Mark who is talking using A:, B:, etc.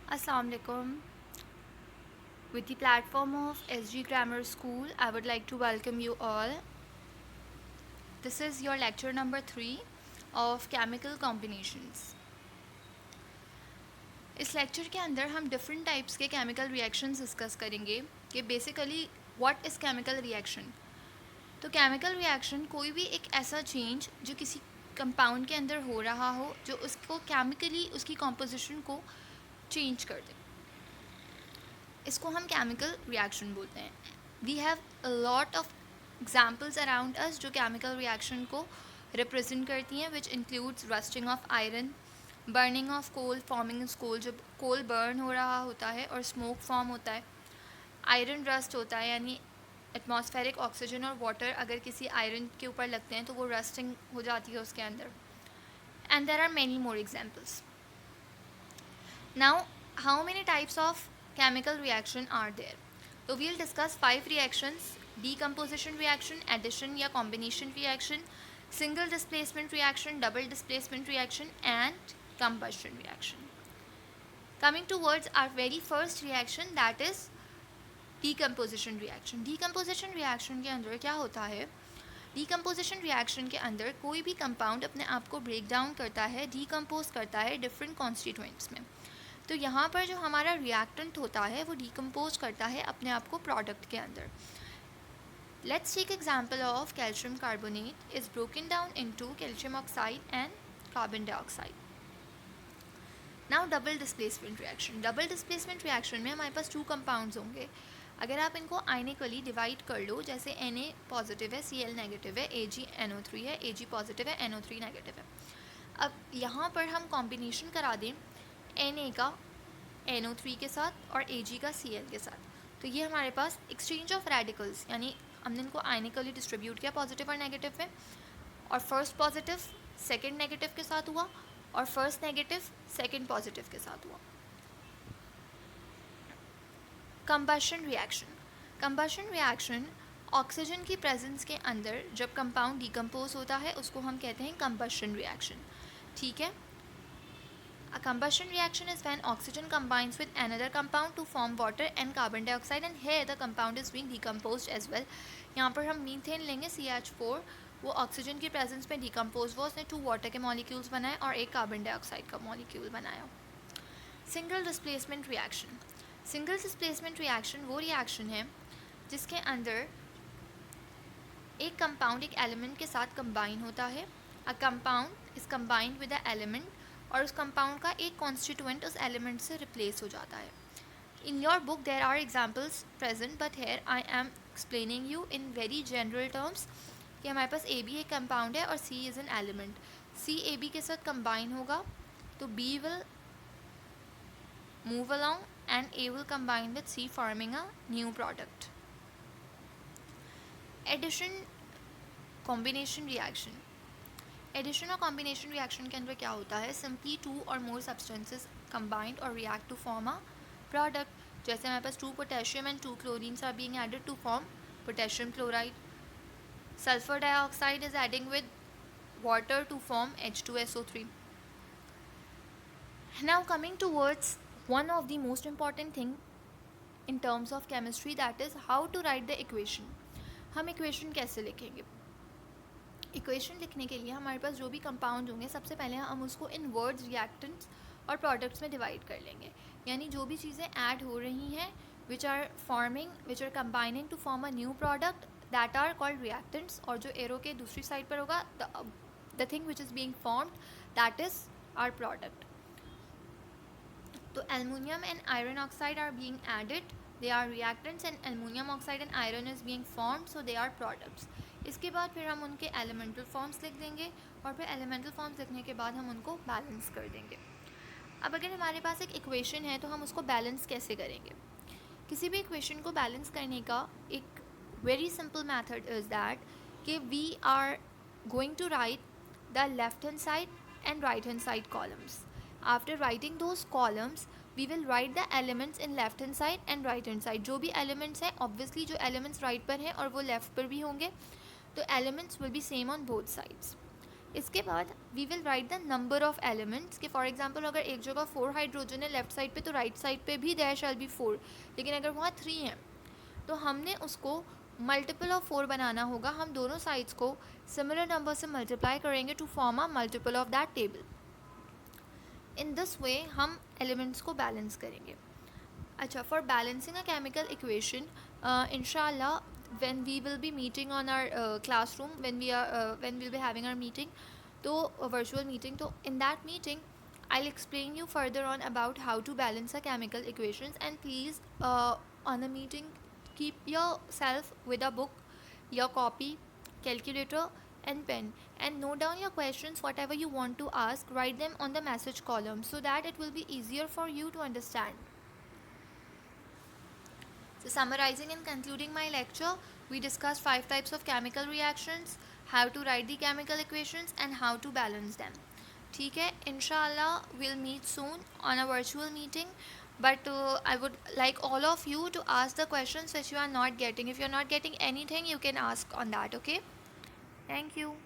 A: Assalamu alaikum. With the platform of SG Grammar School, I would like to welcome you all. This is your lecture number 3 of chemical combinations. इस lecture के अंदर हम different types के chemical reactions discuss करेंगे कि basically what is chemical reaction. तो chemical reaction कोई भी एक ऐसा चेंज जो किसी कंपाउंड के अंदर हो रहा हो जो उसको केमिकली उसकी कॉम्पोजिशन को चेंज कर दे, इसको हम केमिकल रिएक्शन बोलते हैं. We have a lot of examples around us जो केमिकल रिएक्शन को रिप्रेजेंट करती हैं, which includes rusting of iron, burning of coal, forming coal, जब कोल बर्न हो रहा होता है और स्मोक फॉर्म होता है. आयरन रस्ट होता है, यानी एटमॉस्फेरिक ऑक्सीजन और वाटर अगर किसी आयरन के ऊपर लगते हैं तो वो रस्टिंग हो जाती है उसके अंदर. And there are many more examples. Now how many types of chemical reaction are there? So we'll discuss 5 reactions: decomposition reaction, addition या combination reaction, single displacement reaction, double displacement reaction and combustion reaction. Coming towards our very first reaction, that is decomposition reaction. Decomposition reaction के अंदर क्या होता है? Decomposition reaction के अंदर कोई भी compound अपने आप को break down करता है, decompose करता है different constituents में. तो यहाँ पर जो हमारा रिएक्टेंट होता है वो डिकम्पोज करता है अपने आप को प्रोडक्ट के अंदर. Let's take example of calcium carbonate is broken down into calcium oxide and carbon dioxide. Now double displacement reaction. Double displacement reaction में हमारे पास 2 कंपाउंड्स होंगे. अगर आप इनको आयनिकली डिवाइड कर लो, जैसे Na पॉजिटिव है, Cl नेगेटिव है, AgNO3 है, Ag पॉजिटिव है, NO3 नेगेटिव है. अब यहाँ पर हम कॉम्बिनेशन करा दें Na का NO3 के साथ और Ag का Cl के साथ, तो ये हमारे पास एक्सचेंज ऑफ रेडिकल्स, यानी हमने इनको आयनिकली डिस्ट्रीब्यूट किया पॉजिटिव और नेगेटिव में, और फर्स्ट पॉजिटिव सेकंड नेगेटिव के साथ हुआ और फर्स्ट नेगेटिव सेकंड पॉजिटिव के साथ हुआ. Combustion reaction. Combustion reaction oxygen की प्रेजेंस के अंदर जब कंपाउंड डिकम्पोज होता है उसको हम कहते हैं कंबशन रिएक्शन. ठीक है. A combustion reaction is when oxygen combines with another compound to form water and carbon dioxide, and here the compound is being decomposed as well. यहाँ पर हम मीथेन लेंगे CH4, वो ऑक्सीजन की प्रेजेंस में decompose हुआ, उसने 2 वाटर के मॉलिक्यूल्स बनाए और एक कार्बन डाइऑक्साइड का मॉलिक्यूल बनाया. Single displacement reaction. Single displacement reaction वो रिएक्शन है जिसके अंदर एक कंपाउंड एक एलिमेंट के साथ कंबाइन होता है. A compound is combined with a element और उस कंपाउंड का एक कॉन्स्टिट्यूएंट उस एलिमेंट से रिप्लेस हो जाता है. In your book there are examples present, but here I am explaining you in very general terms कि हमारे पास ए बी एक कंपाउंड है और C is an element. C A B के साथ कंबाइन होगा तो B will move along and A will combine with C, forming a new product. Addition combination reaction. Addition और कॉम्बिनेशन रिएक्शन के अंदर क्या होता है? सिंपली 2 और मोर सब्सटेंसेस कंबाइंड और react to form a product. जैसे हमारे पास 2 potassium and 2 chlorines are being added to form potassium chloride. Sulphur dioxide is adding with water to form H2SO3. Now coming towards one of the most important thing in terms of chemistry, that is how to write the equation. हम equation कैसे लिखेंगे? Equation लिखने के लिए हमारे पास जो भी compound होंगे सबसे पहले हम उसको इन वर्ड्स, रिएक्टेंट्स और प्रोडक्ट्स में डिवाइड कर लेंगे. यानी जो भी चीज़ें ऐड हो रही हैं which are forming, which are combining to form a new product, that are called reactants. और जो एरो के दूसरी साइड पर होगा the thing which is being formed, that is our product. तो aluminium and iron oxide are being added, they are reactants, and aluminium oxide and iron is being formed, so they are products. इसके बाद फिर हम उनके elemental forms लिख देंगे और फिर एलिमेंटल फॉर्म्स लिखने के बाद हम उनको बैलेंस कर देंगे. अब अगर हमारे पास एक इक्वेशन है तो हम उसको बैलेंस कैसे करेंगे? किसी भी इक्वेशन को बैलेंस करने का एक very simple method is that कि we are going to write the left hand side and right hand side columns. After writing those columns we will write the elements in left hand side and right hand side. जो भी elements हैं, obviously जो elements right पर हैं और वो left पर भी होंगे, तो elements will be same on both sides. इसके बाद we will write the number of elements कि फॉर एग्जांपल अगर एक जगह 4 हाइड्रोजन है लेफ्ट साइड पे तो राइट साइड पे भी देयर शैल बी 4, लेकिन अगर वहाँ 3 है तो हमने उसको मल्टीपल ऑफ 4 बनाना होगा. हम दोनों साइड्स को सिमिलर नंबर से मल्टीप्लाई करेंगे to form a multiple of that table. In this way हम एलिमेंट्स को बैलेंस करेंगे. अच्छा, for balancing a chemical equation, इंशाल्लाह when we will be meeting on our classroom, when we'll be having our meeting, तो virtual meeting, तो in that meeting I'll explain you further on about how to balance a chemical equations. And please, on the meeting, keep yourself with a book, your copy, calculator and pen, and note down your questions, whatever you want to ask, write them on the message column so that it will be easier for you to understand. So summarizing and concluding my lecture, we discussed 5 types of chemical reactions, how to write the chemical equations and how to balance them. ठीक है, inshallah we'll meet soon on a virtual meeting, but I would like all of you to ask the questions which you are not getting. If you are not getting anything, you can ask on that, okay? Thank you.